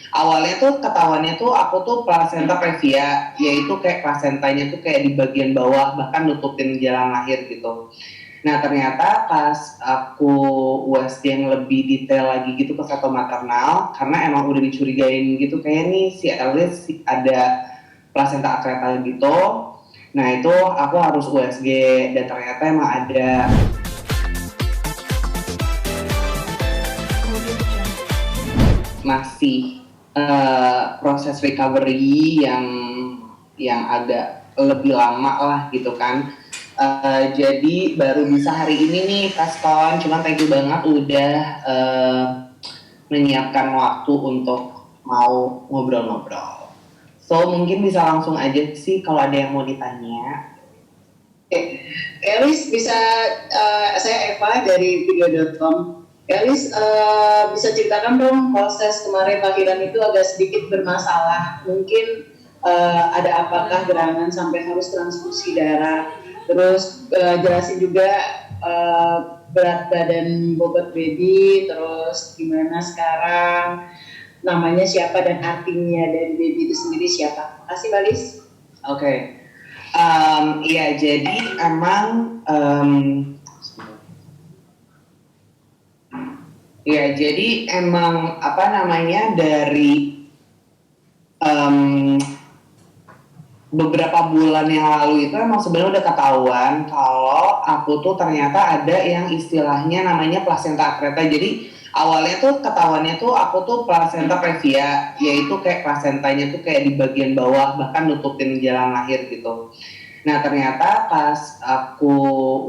Awalnya tuh ketahuannya tuh aku tuh plasenta previa, yaitu kayak plasentanya tuh kayak di bagian bawah bahkan nutupin jalan lahir gitu. Nah ternyata pas aku USG yang lebih detail lagi gitu ke fetal maternal, karena emang udah dicurigain gitu kayak nih si Elis ada plasenta akreta gitu. Nah itu aku harus USG dan ternyata emang ada. Masih proses recovery yang agak lebih lama lah gitu kan. Jadi baru bisa hari ini nih Preston, cuman thank you banget udah menyiapkan waktu untuk mau ngobrol-ngobrol. So mungkin bisa langsung aja sih kalau ada yang mau ditanya. Elis bisa, saya Eva dari video.com. Elis bisa ceritakan dong proses kemarin lahiran itu agak sedikit bermasalah. Mungkin ada apakah gerangan sampai harus transfusi darah. Terus jelasin juga berat badan bobot baby, terus gimana sekarang, namanya siapa dan artinya dari baby itu sendiri siapa. Makasih Balis. Oke. Iya, jadi emang ya jadi emang apa namanya dari beberapa bulan yang lalu itu emang sebenarnya udah ketahuan kalau aku tuh ternyata ada yang istilahnya namanya plasenta akreta. Jadi awalnya tuh ketahuannya tuh aku tuh plasenta previa, yaitu kayak plasentanya tuh kayak di bagian bawah bahkan nutupin jalan lahir gitu. Nah ternyata pas aku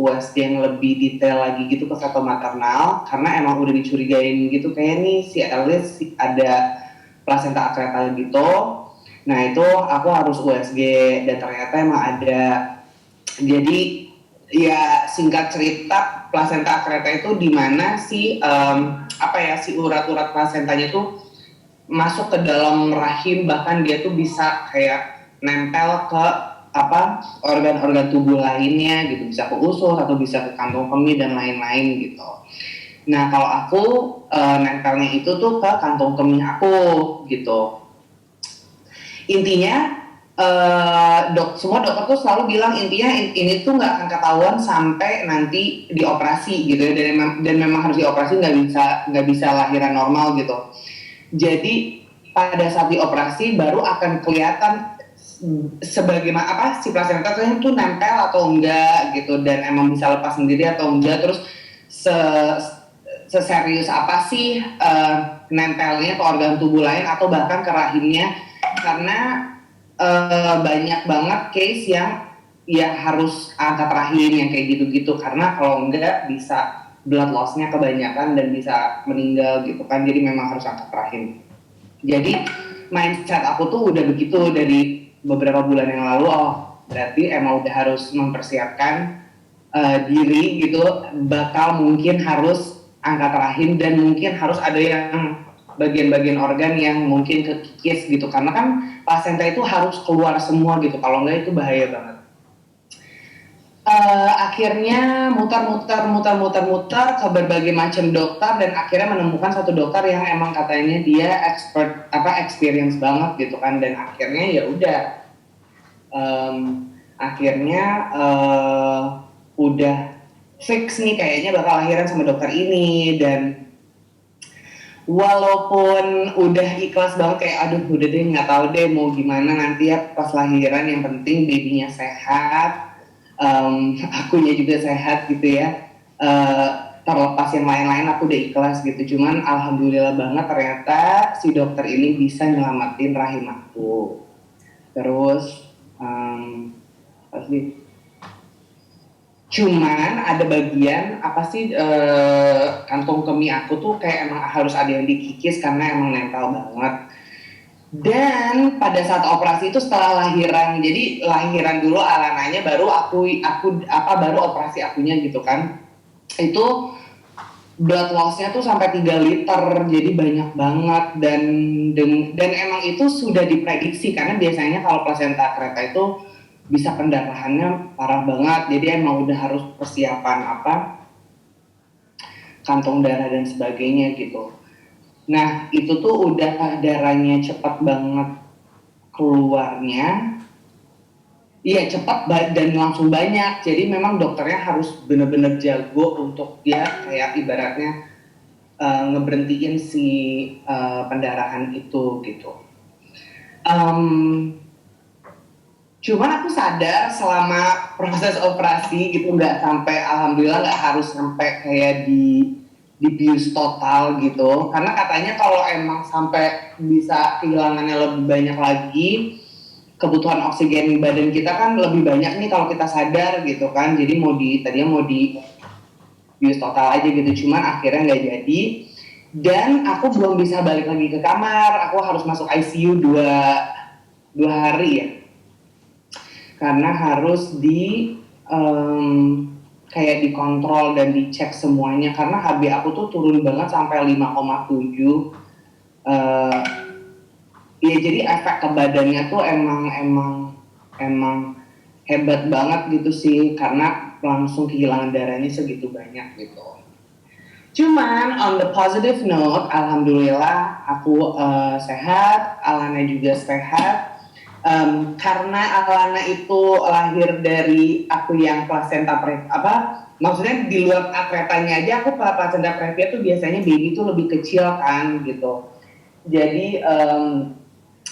USG yang lebih detail lagi gitu ke fetal maternal, karena emang udah dicurigain gitu kayak nih si Elis ada plasenta akreta gitu. Nah itu aku harus USG dan ternyata emang ada. Jadi ya singkat cerita plasenta akreta itu di mana si si urat-urat plasentanya tuh masuk ke dalam rahim, bahkan dia tuh bisa kayak nempel ke organ-organ tubuh lainnya gitu, bisa ke usus atau bisa ke kantong kemih dan lain-lain gitu. Nah kalau aku nempelnya itu tuh ke kantong kemih aku gitu. Intinya semua dokter tuh selalu bilang intinya ini tuh nggak akan ketahuan sampai nanti dioperasi gitu ya, dan memang harus dioperasi, nggak bisa lahiran normal gitu. Jadi pada saat dioperasi baru akan kelihatan sebagaimana si plasenta itu nempel atau enggak gitu, dan emang bisa lepas sendiri atau enggak, terus seserius apa sih nempelnya ke organ tubuh lain atau bahkan ke rahimnya, karena banyak banget case yang ya harus angkat rahim yang kayak gitu-gitu, karena kalau enggak bisa blood loss-nya kebanyakan dan bisa meninggal gitu kan. Jadi memang harus angkat rahim. Jadi mindset aku tuh udah begitu dari beberapa bulan yang lalu. Oh berarti emang udah harus mempersiapkan diri gitu, bakal mungkin harus angkat rahim dan mungkin harus ada yang bagian-bagian organ yang mungkin kekikis gitu, karena kan plasenta itu harus keluar semua gitu, kalau enggak itu bahaya banget. Akhirnya muter ke berbagai macam dokter dan akhirnya menemukan satu dokter yang emang katanya dia experience banget gitu kan, dan akhirnya ya udah udah fix nih kayaknya bakal lahiran sama dokter ini. Dan walaupun udah ikhlas banget kayak aduh udah deh nggak tahu deh mau gimana nanti ya pas lahiran, yang penting babynya sehat, akunya juga sehat gitu ya. Terlepas yang lain-lain aku udah ikhlas gitu. Cuman alhamdulillah banget ternyata si dokter ini bisa nyelamatin rahim aku. Terus cuman ada bagian kantong kemih aku tuh kayak emang harus ada yang dikikis karena emang nempel banget. Dan pada saat operasi itu setelah lahiran, jadi lahiran dulu alananya baru baru operasi akunya gitu kan. Itu blood loss-nya tuh sampai 3 liter, jadi banyak banget. Dan emang itu sudah diprediksi karena biasanya kalau plasenta akreta itu bisa pendarahannya parah banget, jadi emang udah harus persiapan kantong darah dan sebagainya gitu. Nah itu tuh udah darahnya cepat banget keluarnya. Iya cepat dan langsung banyak. Jadi memang dokternya harus benar-benar jago untuk dia kayak ibaratnya ngeberhentiin si pendarahan itu gitu. Cuman aku sadar selama proses operasi gitu nggak sampai, alhamdulillah nggak harus sampai kayak di bius total gitu. Karena katanya kalau emang sampai bisa kehilangannya lebih banyak lagi, kebutuhan oksigen di badan kita kan lebih banyak nih kalau kita sadar gitu kan. Jadi tadinya mau di bius total aja gitu, cuman akhirnya nggak jadi. Dan aku belum bisa balik lagi ke kamar, aku harus masuk ICU dua hari ya, karena harus kayak dikontrol dan dicek semuanya, karena HB aku tuh turun banget sampai 5,7. Ya jadi efek ke badannya tuh emang hebat banget gitu sih, karena langsung kehilangan darahnya segitu banyak gitu. Cuman on the positive note, alhamdulillah aku sehat, Alana juga sehat. Karena Alana itu lahir dari aku yang placenta maksudnya di luar akretanya aja, aku placenta previa tuh biasanya baby tuh lebih kecil kan gitu. Jadi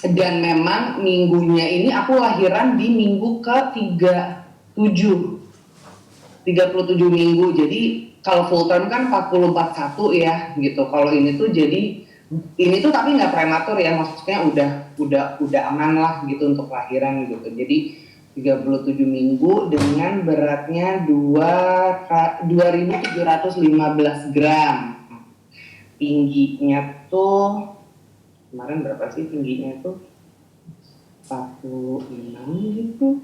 dan memang minggunya ini aku lahiran di minggu ke 37 minggu. Jadi kalau full term kan 40-41 ya gitu. Kalau ini tuh jadi ini tuh tapi nggak prematur ya, maksudnya udah aman lah gitu untuk lahiran gitu. Jadi 37 minggu dengan beratnya 2.715 gram. Tingginya tuh kemarin berapa sih tingginya tuh? 46 gitu.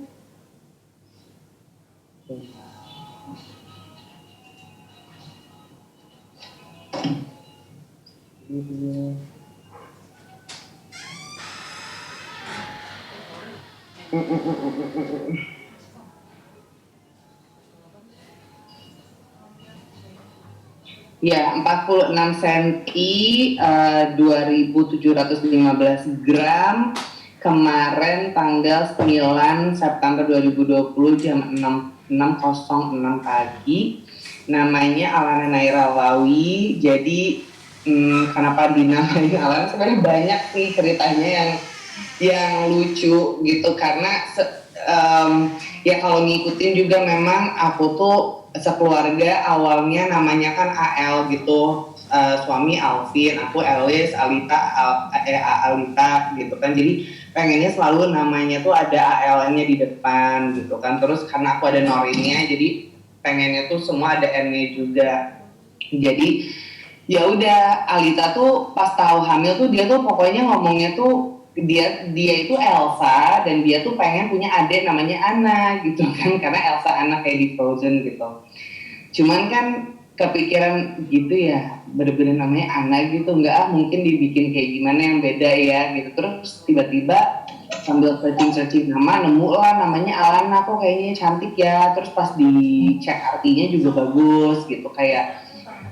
Ya, 46 cm, 2.715 gram. Kemarin tanggal 9 September 2020 jam 6.06 pagi. Namanya Alana Naira Lawi. Jadi kenapa dinamain Alana? Sebenarnya banyak sih ceritanya yang lucu gitu, karena ya kalau ngikutin juga memang aku tuh sekeluarga awalnya namanya kan AL gitu, suami Alvin, aku Elis, Alita gitu kan. Jadi pengennya selalu namanya tuh ada AL-nya di depan gitu kan. Terus karena aku ada Norinnya, jadi pengennya tuh semua ada N-nya juga. Jadi ya udah, Alita tuh pas tahu hamil tuh dia tuh pokoknya ngomongnya tuh dia itu Elsa dan dia tuh pengen punya adik namanya Anna gitu kan, karena Elsa Anna kayak di Frozen gitu. Cuman kan kepikiran gitu ya, bener-bener namanya Anna gitu, enggak mungkin dibikin kayak gimana yang beda ya gitu. Terus tiba-tiba sambil searching nama nemu lah namanya Alana, kok kayaknya cantik ya. Terus pas dicek artinya juga bagus gitu, kayak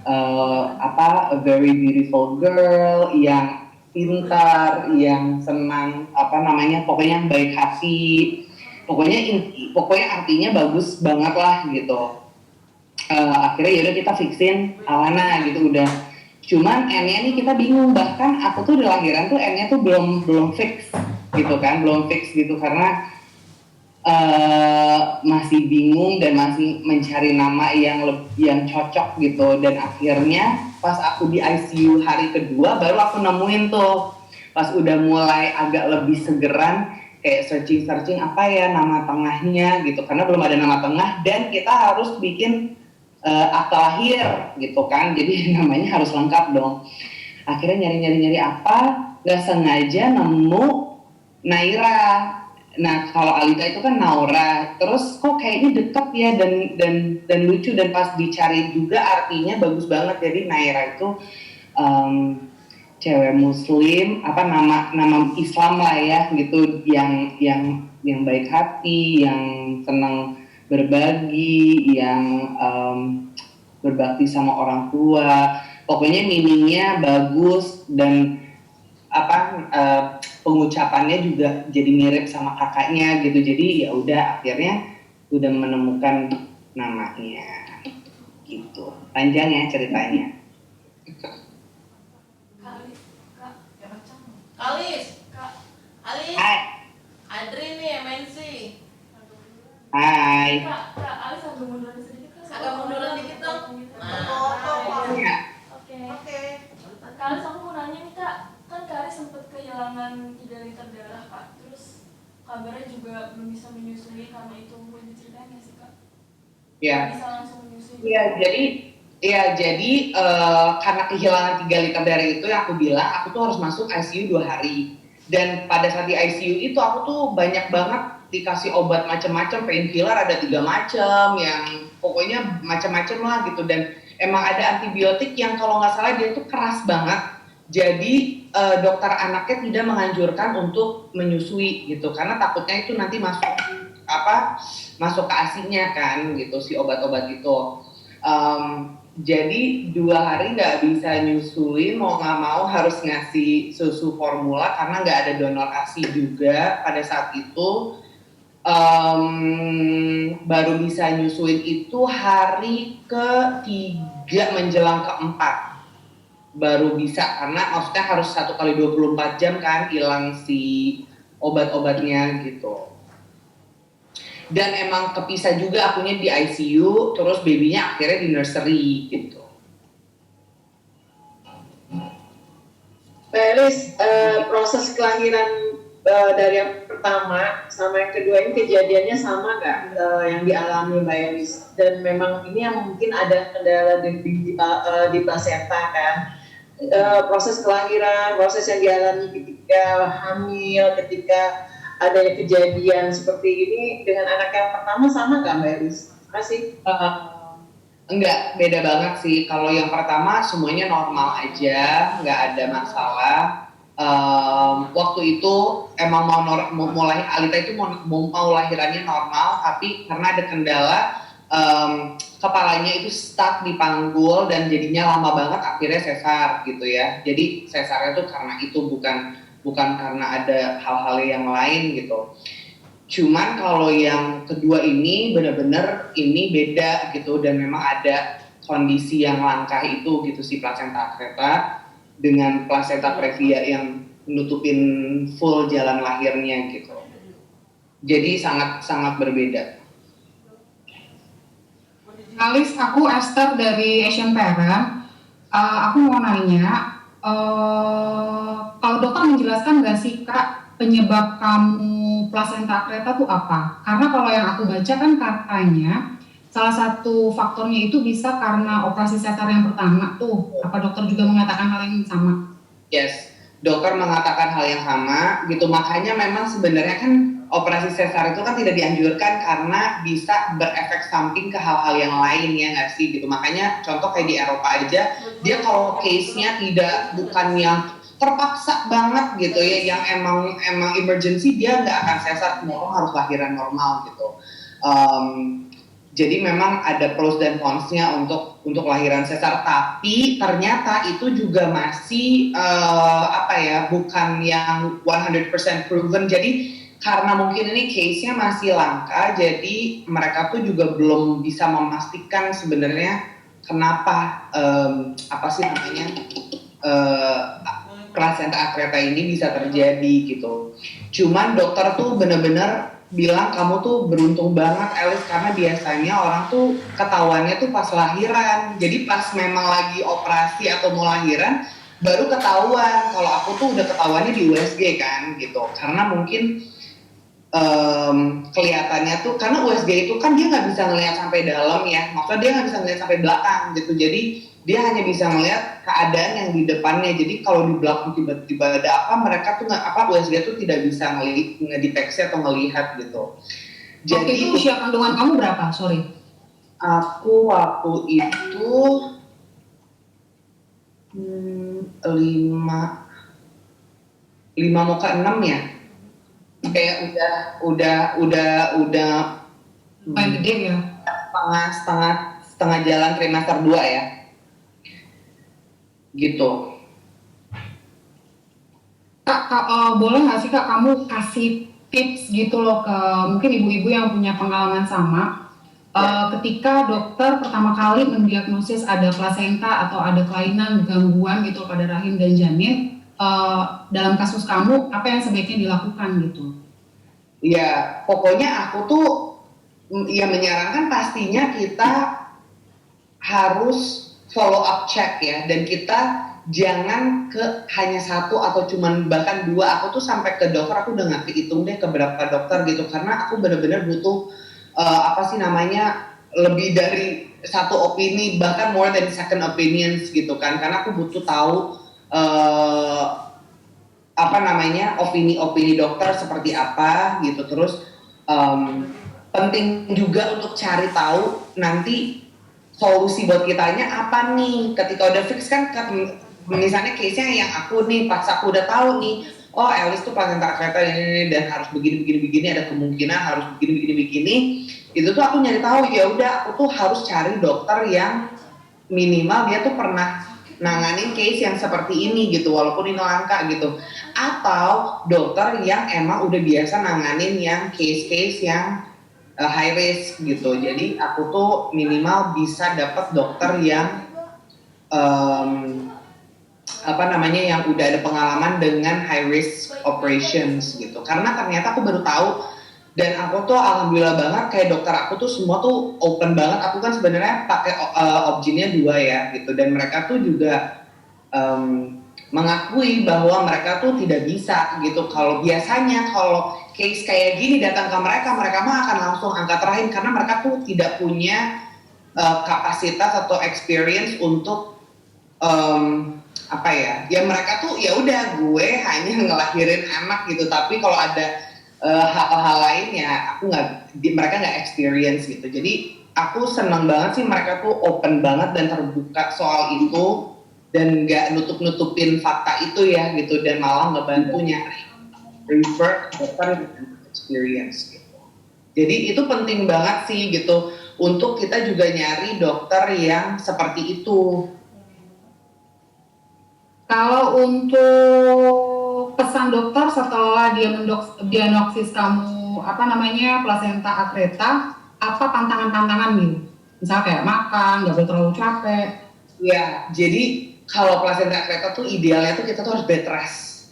a very beautiful girl yang pintar, yang senang, pokoknya yang baik hati, pokoknya artinya bagus banget lah gitu. Akhirnya yaudah kita fixin Alana gitu udah. Cuman N-nya nih kita bingung, bahkan aku tuh di lahiran tuh N-nya tuh belum fix gitu kan, belum fix gitu karena masih bingung dan masih mencari nama yang cocok gitu. Dan akhirnya pas aku di ICU hari kedua baru aku nemuin tuh, pas udah mulai agak lebih segeran kayak searching apa ya nama tengahnya gitu, karena belum ada nama tengah dan kita harus bikin akte lahir gitu kan, jadi namanya harus lengkap dong. Akhirnya nyari apa, nggak sengaja nemu Naira. Nah kalau Alita itu kan Naura, terus kok kayaknya deket ya dan lucu, dan pas dicari juga artinya bagus banget. Jadi Naira itu cewek Muslim, nama Islam lah ya gitu, yang baik hati, yang senang berbagi, yang berbakti sama orang tua. pokoknya miminya bagus dan apa pengucapannya juga jadi mirip sama kakaknya gitu. Jadi ya udah akhirnya udah menemukan namanya gitu. Panjang ya ceritanya. Kalis, Kak, Alis, Hai. Adri nih MNC. Hai. Kak, Alis agak munduran sedikit Kak. Agak munduran dikit dong. Ya. Oke. Kak Alis, aku mau nanya nih Kak, kan Kak Alis sempat kehilangan 3 liter darah Kak, terus kabarnya juga belum bisa menyusui karena itu, boleh diceritain nggak sih Kak? Ya. Bisa langsung menyusui? Jadi karena kehilangan 3 liter darah itu yang aku bilang, aku tuh harus masuk ICU 2 hari. Dan pada saat di ICU itu aku tuh banyak banget dikasih obat macam-macam, painkiller ada 3 macam, yang pokoknya macam-macam lah gitu. Dan emang ada antibiotik yang kalau nggak salah dia tuh keras banget. Jadi dokter anaknya tidak menganjurkan untuk menyusui gitu, karena takutnya itu nanti masuk ke asinya kan gitu si obat-obat itu. Jadi 2 hari nggak bisa nyusui, mau nggak mau harus ngasih susu formula karena nggak ada donor ASI juga pada saat itu. Baru bisa nyusuin itu hari ke-3 menjelang ke-4 baru bisa, karena maksudnya harus 1 kali 24 jam kan hilang si obat-obatnya gitu. Dan emang kepisah juga akunya di ICU, terus babynya akhirnya di nursery gitu. Mbak Elis, proses kelahiran dari yang pertama sama yang kedua ini kejadiannya sama nggak yang dialami Mbak Elis? Dan memang ini yang mungkin ada kendala di plasenta kan? Proses kelahiran, proses yang dialami ketika hamil, ketika ada kejadian seperti ini dengan anak yang pertama sama nggak Mbak Elis? Terima kasih. Enggak, beda banget sih. Kalau yang pertama semuanya normal aja, nggak ada masalah. Waktu itu emang mulai Alita itu mau lahirannya normal, tapi karena ada kendala, kepalanya itu stuck di panggul dan jadinya lama banget, akhirnya sesar gitu ya. Jadi sesarnya tuh karena itu, bukan karena ada hal-hal yang lain gitu. Cuman kalau yang kedua ini benar-benar ini beda gitu, dan memang ada kondisi yang langka itu gitu, si plasenta akreta dengan plasenta previa yang nutupin full jalan lahirnya gitu. Jadi sangat berbeda. Alis, aku Esther dari Asian Parent. Aku mau nanya, kalau dokter menjelaskan nggak sih Kak penyebab kamu plasenta akreta tuh apa? Karena kalau yang aku baca kan katanya salah satu faktornya itu bisa karena operasi sesar yang pertama tuh. Apa dokter juga mengatakan hal yang sama? Yes, dokter mengatakan hal yang sama gitu. Makanya memang sebenarnya kan operasi sesar itu kan tidak dianjurkan karena bisa berefek samping ke hal-hal yang lain ya nggak sih gitu. Makanya contoh kayak di Eropa aja, dia kalau case-nya bukan yang terpaksa banget gitu ya, yang emang emergency, dia nggak akan sesar, semua orang harus lahiran normal gitu. Jadi memang ada pros dan cons-nya untuk lahiran sesar, tapi ternyata itu juga masih bukan yang 100% proven. Jadi karena mungkin ini case-nya masih langka, jadi mereka tuh juga belum bisa memastikan sebenarnya kenapa plasenta akreta ini bisa terjadi gitu. Cuman dokter tuh bener-bener bilang kamu tuh beruntung banget Elis, karena biasanya orang tuh ketahuannya tuh pas lahiran. Jadi pas memang lagi operasi atau mau lahiran baru ketahuan. Kalau aku tuh udah ketahuannya di USG kan gitu, karena mungkin kelihatannya tuh karena USG itu kan dia nggak bisa ngelihat sampai dalam ya, maksudnya dia nggak bisa ngelihat sampai belakang gitu. Jadi dia hanya bisa ngelihat keadaan yang di depannya. Jadi kalau di belakang tiba-tiba ada apa, mereka tuh USG tuh tidak bisa ngedeteksi atau ngelihat gitu. Jadi itu usia kandungan kamu berapa? Sorry. Aku waktu itu 5 mau ke 6 ya. Kayak udah Paling gede ya? setengah jalan trimester 2 ya. gitu. Boleh nggak sih Kak kamu kasih tips gitu loh ke mungkin ibu-ibu yang punya pengalaman sama ketika dokter pertama kali mendiagnosis ada plasenta atau ada kelainan gangguan gitu pada rahim dan janin, dalam kasus kamu apa yang sebaiknya dilakukan gitu? Ya pokoknya aku tuh ya menyarankan pastinya kita harus follow up check ya, dan kita jangan ke hanya satu atau cuman bahkan dua. Aku tuh sampai ke dokter, aku udah nggak kehitung deh ke berapa dokter gitu, karena aku benar-benar butuh apa sih namanya, lebih dari satu opini, bahkan more than second opinions gitu kan, karena aku butuh tahu apa namanya opini-opini dokter seperti apa gitu. Terus penting juga untuk cari tahu nanti solusi buat kitanya apa nih ketika udah fix kan. Misalnya case-nya yang aku nih, pas aku udah tahu nih, oh Alice tuh placenta akreta ini dan harus begini, ada kemungkinan harus begini, itu tuh aku nyari tahu. Ya udah, aku tuh harus cari dokter yang minimal dia tuh pernah nanganin case yang seperti ini gitu, walaupun ini langka gitu, atau dokter yang emang udah biasa nanganin yang case-case yang high risk gitu. Jadi aku tuh minimal bisa dapat dokter yang apa namanya, yang udah ada pengalaman dengan high risk operations gitu. Karena ternyata aku baru tahu, dan aku tuh alhamdulillah banget kayak dokter aku tuh semua tuh open banget. Aku kan sebenarnya pakai obgynnya 2 ya gitu, dan mereka tuh juga mengakui bahwa mereka tuh tidak bisa gitu. Kalau biasanya kalau case kayak gini datang ke mereka mah akan langsung angkat rahim, karena mereka tuh tidak punya kapasitas atau experience untuk apa ya mereka tuh ya udah gue hanya ngelahirin anak gitu. Tapi kalau ada hal-hal lain ya aku mereka nggak experience gitu. Jadi aku senang banget sih mereka tuh open banget dan terbuka soal itu, dan nggak nutup-nutupin fakta itu ya gitu, dan malah ngebantu nyari refer dokter dengan experience gitu. Jadi itu penting banget sih gitu, untuk kita juga nyari dokter yang seperti itu. Kalau untuk pesan dokter setelah dia diagnosis kamu apa namanya plasenta akreta, apa tantangan-tantangan gitu? Misalnya kayak makan, nggak boleh terlalu capek. Ya, jadi kalau plasenta akreta tuh idealnya tuh kita tuh harus bed rest.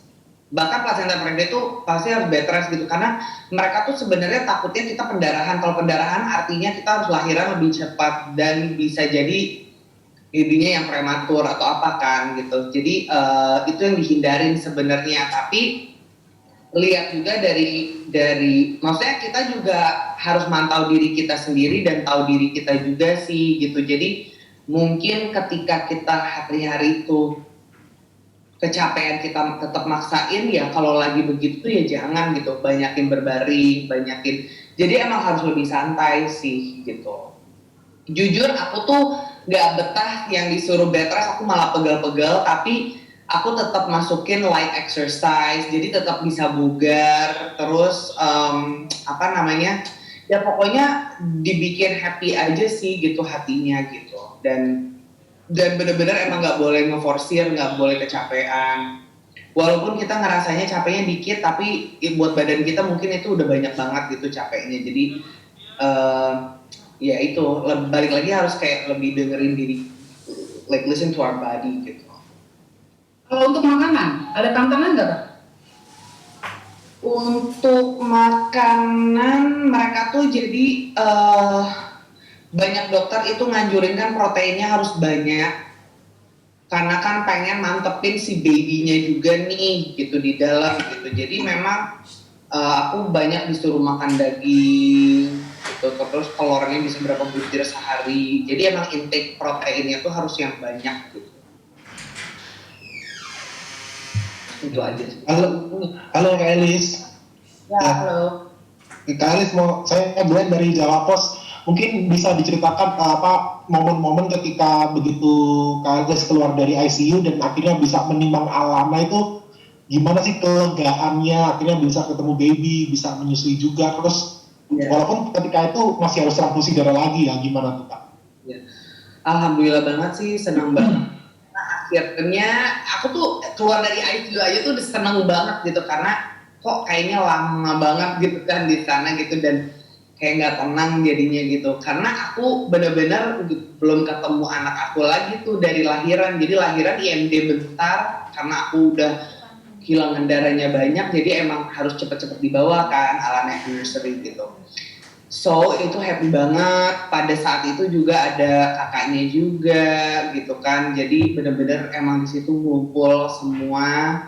Bahkan plasenta akreta itu pasti harus bed rest gitu, karena mereka tuh sebenarnya takutnya kita pendarahan. Kalau pendarahan artinya kita harus lahiran lebih cepat dan bisa jadi babynya yang prematur atau apa kan gitu. Jadi itu yang dihindarin sebenarnya. Tapi lihat juga dari maksudnya kita juga harus mantau diri kita sendiri dan tahu diri kita juga sih gitu. Jadi mungkin ketika kita hari-hari itu kecapean, kita tetap maksain ya, kalau lagi begitu ya jangan gitu, banyakin berbaring, jadi emang harus lebih santai sih gitu. Jujur aku tuh gak betah yang disuruh bed rest, aku malah pegel-pegel, tapi aku tetap masukin light exercise, jadi tetap bisa bugar. Terus apa namanya, ya pokoknya dibikin happy aja sih gitu hatinya gitu, dan bener-bener emang gak boleh ngeforsir, gak boleh kecapean. Walaupun kita ngerasanya capeknya dikit, tapi buat badan kita mungkin itu udah banyak banget gitu capeknya. Jadi ya itu balik lagi harus kayak lebih dengerin diri, like listen to our body gitu. Kalau untuk makanan, ada tantangan nggak Kak? Untuk makanan mereka tuh jadi banyak dokter itu nganjurin kan proteinnya harus banyak, karena kan pengen mantepin si babynya juga nih gitu di dalam gitu. Jadi memang aku banyak disuruh makan daging gitu, terus telurnya bisa berapa butir sehari. Jadi emang intake proteinnya tuh harus yang banyak gitu. Itu aja sih. Halo Kak Elis. Ya, halo. Kak Elis, saya Glenn dari Jawa Pos. Mungkin bisa diceritakan apa momen-momen ketika begitu Kak Elis keluar dari ICU dan akhirnya bisa menimbang Alana itu gimana sih kelegaannya, akhirnya bisa ketemu baby, bisa menyusui juga, terus walaupun ketika itu masih harus transfusi darah lagi ya, gimana tuh Kak? Ya. Alhamdulillah banget sih, senang banget. Nah akhirnya aku tuh keluar dari ICU aja tuh udah seneng banget gitu karena kok kayaknya lama banget gitu kan di sana gitu dan kayak nggak tenang jadinya gitu karena aku bener-bener belum ketemu anak aku lagi tuh dari lahiran, jadi lahiran IMD bentar karena aku udah kehilangan darahnya banyak jadi emang harus cepet-cepet dibawa kan Alana nursery gitu. So itu happy banget, pada saat itu juga ada kakaknya juga gitu kan, jadi bener-bener emang di situ ngumpul semua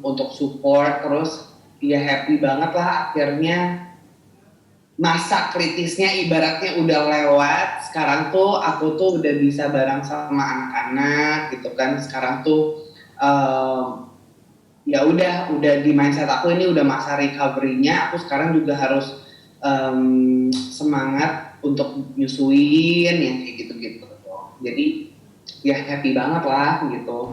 untuk support, terus ya happy banget lah akhirnya masa kritisnya ibaratnya udah lewat, sekarang tuh aku tuh udah bisa bareng sama anak-anak gitu kan, sekarang tuh ya udah di mindset aku ini udah masa recovery-nya, aku sekarang juga harus semangat untuk nyusuin yang kayak gitu-gitu. Jadi ya happy banget lah gitu.